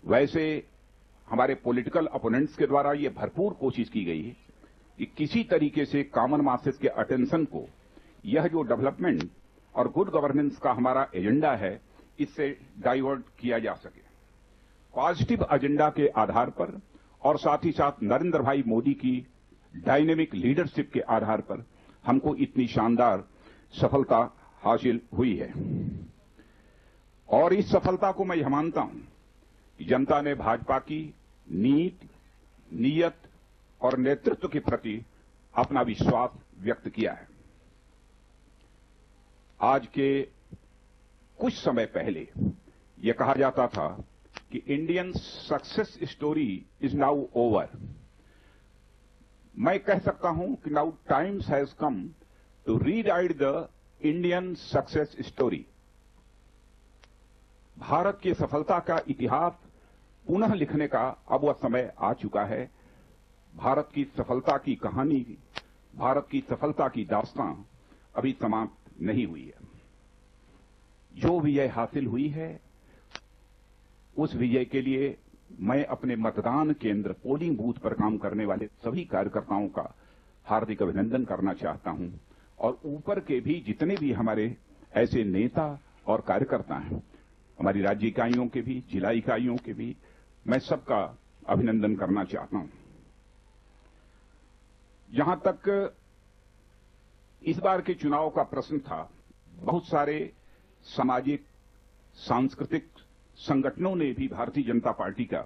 वैसे हमारे political opponents के द्वारा ये भरपूर कोशिश की गई है कि किसी तरीके से कॉमन मासेस के अटेंशन को यह जो डेवलपमेंट और गुड गवर्नेंस का हमारा एजेंडा है इससे डाइवर्ट किया जा सके। पॉजिटिव एजेंडा के आधार पर और साथ ही साथ नरेंद्र भाई मोदी की डायनेमिक लीडरशिप के आधार पर हमको इतनी शानदार सफलता हासिल हुई है। और इस सफलता को मैं यह मानता हूं कि जनता ने भाजपा की नीति, नीयत और नेतृत्व के प्रति अपना विश्वास व्यक्त किया है। आज के कुछ समय पहले यह कहा जाता था कि Indian success story is now over. मैं कह सकता हूं कि now times has come to rewrite the Indian success story. Bharat की सफलता का इतिहास पुनः लिखने का अब वह समय आ चुका है। भारत की सफलता की कहानी, भारत की सफलता की दास्तां अभी समाप्त नहीं हुई है। जो विजय हासिल हुई है उस विजय के लिए मैं अपने मतदान केंद्र पोलिंग बूथ पर काम करने वाले सभी कार्यकर्ताओं का हार्दिक अभिनंदन करना चाहता हूं और ऊपर के भी जितने भी हमारे ऐसे नेता और कार्यकर्ता हैं, हमारी राज्य इकाइयों के भी, जिला इकाइयों के भी, मैं सबका अभिनंदन करना चाहता हूं। जहां तक इस बार के चुनाव का प्रश्न था, बहुत सारे सामाजिक सांस्कृतिक संगठनों ने भी भारतीय जनता पार्टी का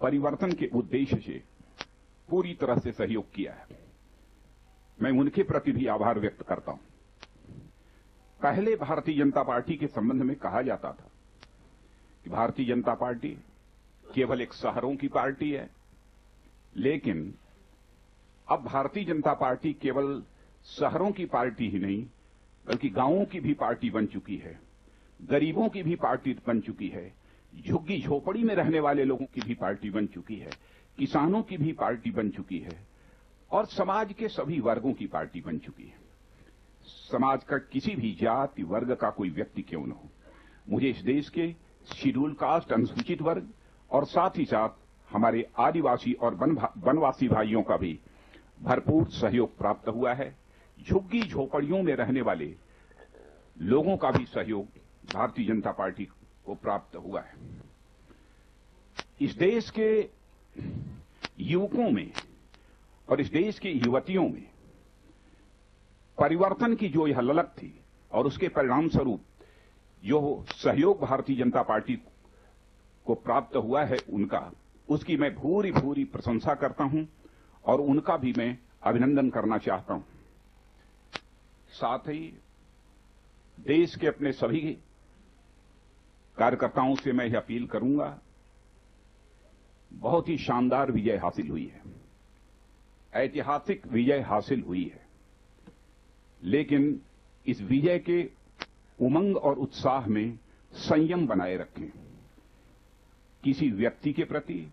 परिवर्तन के उद्देश्य से पूरी तरह से सहयोग किया है। मैं उनके प्रति भी आभार व्यक्त करता हूं। पहले भारतीय जनता पार्टी के संबंध में कहा जाता था कि भारतीय जनता पार्टी केवल एक शहरों की पार्टी है, लेकिन अब भारतीय जनता पार्टी केवल शहरों की पार्टी ही नहीं बल्कि गांवों की भी पार्टी बन चुकी है, गरीबों की भी पार्टी बन चुकी है, झुग्गी झोपड़ी में रहने वाले लोगों की भी पार्टी बन चुकी है, किसानों की भी पार्टी बन चुकी है और समाज के सभी वर्गों की पार्टी बन चुकी है। समाज का किसी भी जाति वर्ग का कोई व्यक्ति क्यों न हो, मुझे इस देश के शेड्यूल कास्ट, अनुसूचित वर्ग और साथ ही साथ हमारे आदिवासी और वनवासी भाइयों का भी भरपूर सहयोग प्राप्त हुआ है। झुग्गी झोपड़ियों में रहने वाले लोगों का भी सहयोग भारतीय जनता पार्टी को प्राप्त हुआ है। इस देश के युवकों में और इस देश की युवतियों में परिवर्तन की जो यह ललक थी और उसके परिणाम स्वरूप जो सहयोग भारतीय जनता पार्टी को प्राप्त हुआ है उसकी मैं भूरी भूरी प्रशंसा करता हूं और उनका भी मैं अभिनंदन करना चाहता हूं। साथ ही देश के अपने सभी कार्यकर्ताओं से मैं यह अपील करूंगा, बहुत ही शानदार विजय हासिल हुई है, ऐतिहासिक विजय हासिल हुई है, लेकिन इस विजय के उमंग और उत्साह में संयम बनाए रखें। किसी व्यक्ति के प्रति,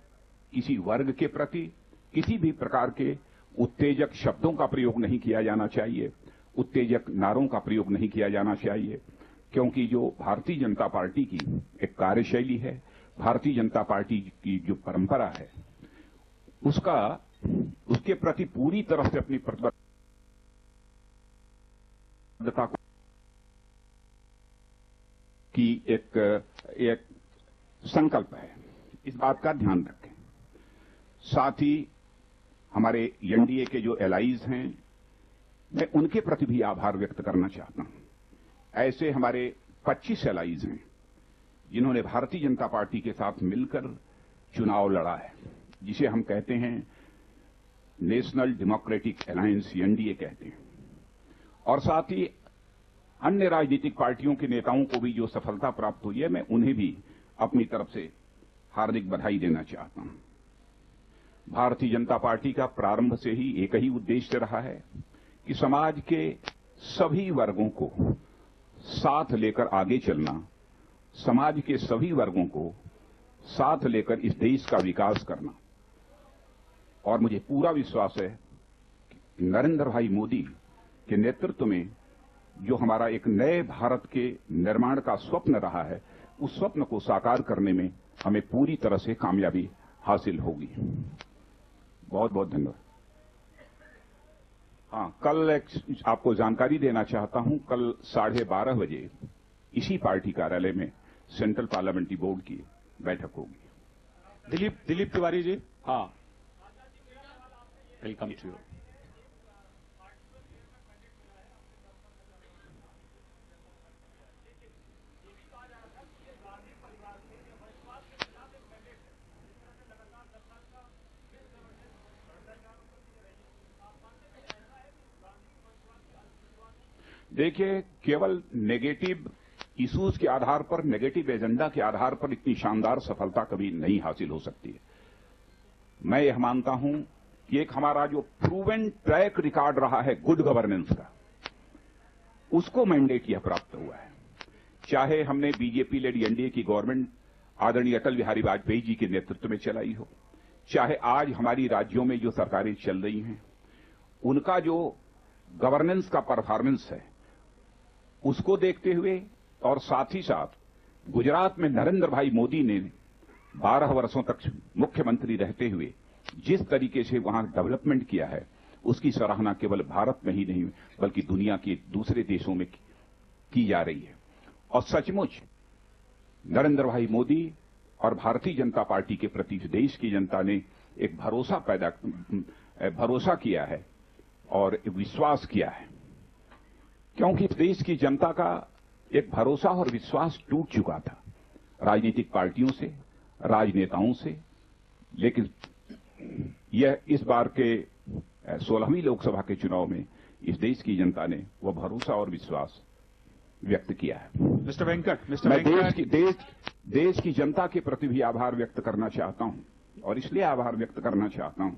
किसी वर्ग के प्रति किसी भी प्रकार के उत्तेजक शब्दों का प्रयोग नहीं किया जाना चाहिए, उत्तेजक नारों का प्रयोग नहीं किया जाना चाहिए, क्योंकि जो भारतीय जनता पार्टी की एक कार्यशैली है, भारतीय जनता पार्टी की जो परंपरा है, उसके प्रति पूरी तरह से अपनी प्रतिबद्धता की एक संकल्प है। इस बात का ध्यान रखें। साथ ही हमारे एनडीए के जो एलाइज हैं, मैं उनके प्रति भी आभार व्यक्त करना चाहता हूं। ऐसे हमारे 25 एलाइज हैं जिन्होंने भारतीय जनता पार्टी के साथ मिलकर चुनाव लड़ा है, जिसे हम कहते हैं नेशनल डेमोक्रेटिक अलायंस, एनडीए कहते हैं। और साथ ही अन्य राजनीतिक पार्टियों के नेताओं को भी जो सफलता प्राप्त हुई है, मैं उन्हें भी अपनी तरफ से हार्दिक बधाई देना चाहता हूं। भारतीय जनता पार्टी का प्रारंभ से ही एक ही उद्देश्य रहा है कि समाज के सभी वर्गों को साथ लेकर आगे चलना, समाज के सभी वर्गों को साथ लेकर इस देश का विकास करना। और मुझे पूरा विश्वास है कि नरेंद्र भाई मोदी के नेतृत्व में जो हमारा एक नए भारत के निर्माण का स्वप्न रहा है, उस स्वप्न को साकार करने में हमें पूरी तरह से कामयाबी हासिल होगी। बहुत बहुत धन्यवाद। हाँ, कल आपको जानकारी देना चाहता हूं, कल 12:30 बजे इसी पार्टी कार्यालय में सेंट्रल पार्लियामेंट्री बोर्ड की बैठक होगी। दिलीप तिवारी जी, हाँ, वेलकम टू यू। देखिए, केवल नेगेटिव इश्यूज के आधार पर, नेगेटिव एजेंडा के आधार पर इतनी शानदार सफलता कभी नहीं हासिल हो सकती है। मैं यह मानता हूं कि एक हमारा जो प्रूवन ट्रैक रिकॉर्ड रहा है गुड गवर्नेंस का, उसको मैंडेट यह प्राप्त हुआ है। चाहे हमने बीजेपी लेड एनडीए की गवर्नमेंट आदरणीय अटल बिहारी वाजपेयी जी के नेतृत्व में चलाई हो, चाहे आज हमारी राज्यों में जो सरकारें चल रही हैं, उनका जो गवर्नेंस का परफॉर्मेंस है, उसको देखते हुए और साथ ही साथ गुजरात में नरेंद्र भाई मोदी ने 12 वर्षों तक मुख्यमंत्री रहते हुए जिस तरीके से वहां डेवलपमेंट किया है, उसकी सराहना केवल भारत में ही नहीं बल्कि दुनिया के दूसरे देशों में की जा रही है। और सचमुच नरेंद्र भाई मोदी और भारतीय जनता पार्टी के प्रति देश की जनता ने एक भरोसा किया है और विश्वास किया है, क्योंकि देश की जनता का एक भरोसा और विश्वास टूट चुका था राजनीतिक पार्टियों से, राजनेताओं से। लेकिन यह इस बार के 16वीं लोकसभा के चुनाव में इस देश की जनता ने वह भरोसा और विश्वास व्यक्त किया है। मिस्टर वेंकट, मैं देश की जनता के प्रति भी आभार व्यक्त करना चाहता हूं, और इसलिए आभार व्यक्त करना चाहता हूं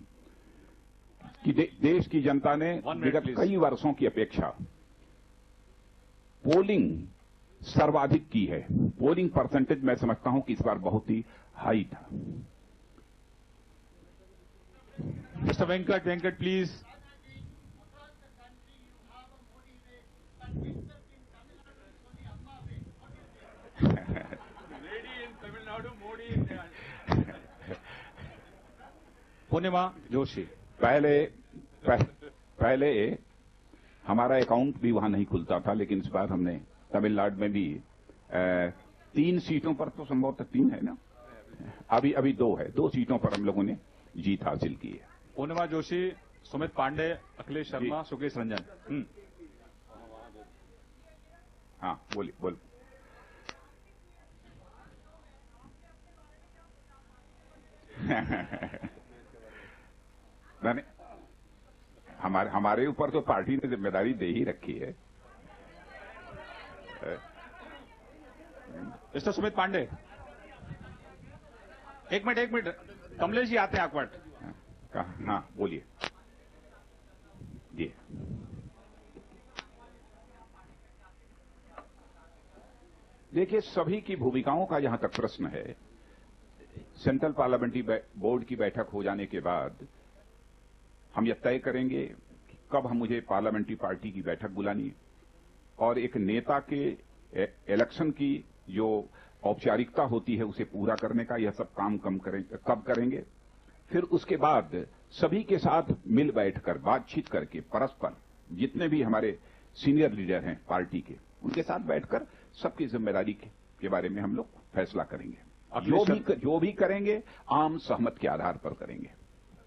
कि देश की जनता ने विगत कई वर्षों की अपेक्षा पोलिंग सर्वाधिक की है। पोलिंग परसेंटेज मैं समझता हूं कि इस बार बहुत ही हाई था। Mister Venkat please. पूर्णिमा जोशी, पहले हमारा अकाउंट भी वहां नहीं खुलता था, लेकिन इस बार हमने तमिलनाडु में भी 3 सीटों पर, तो संभवतः 3 है ना, अभी 2 है, 2 सीटों पर हम लोगों ने जीत हासिल की है। पूर्णिमा जोशी, सुमित पांडे, अखिलेश शर्मा, सुकेश रंजन। हाँ, बोलिए। मैंने हमारे ऊपर तो पार्टी ने जिम्मेदारी दे ही रखी है। मिस्टर सुमित पांडे, एक मिनट, कमलेश जी आते हैं आकवट। हाँ, बोलिए जी। देखिए, सभी की भूमिकाओं का जहां तक प्रश्न है, सेंट्रल पार्लियामेंट्री बोर्ड की बैठक हो जाने के बाद हम यह तय करेंगे कि कब हम मुझे पार्लियामेंट्री पार्टी की बैठक बुलानी है, और एक नेता के इलेक्शन की जो औपचारिकता होती है उसे पूरा करने का यह सब काम कब करेंगे। फिर उसके बाद सभी के साथ मिल बैठकर बातचीत करके परस्पर जितने भी हमारे सीनियर लीडर हैं पार्टी के, उनके साथ बैठकर सबकी जिम्मेदारी के बारे में हम लोग फैसला करेंगे। जो भी करेंगे आम सहमत के आधार पर करेंगे।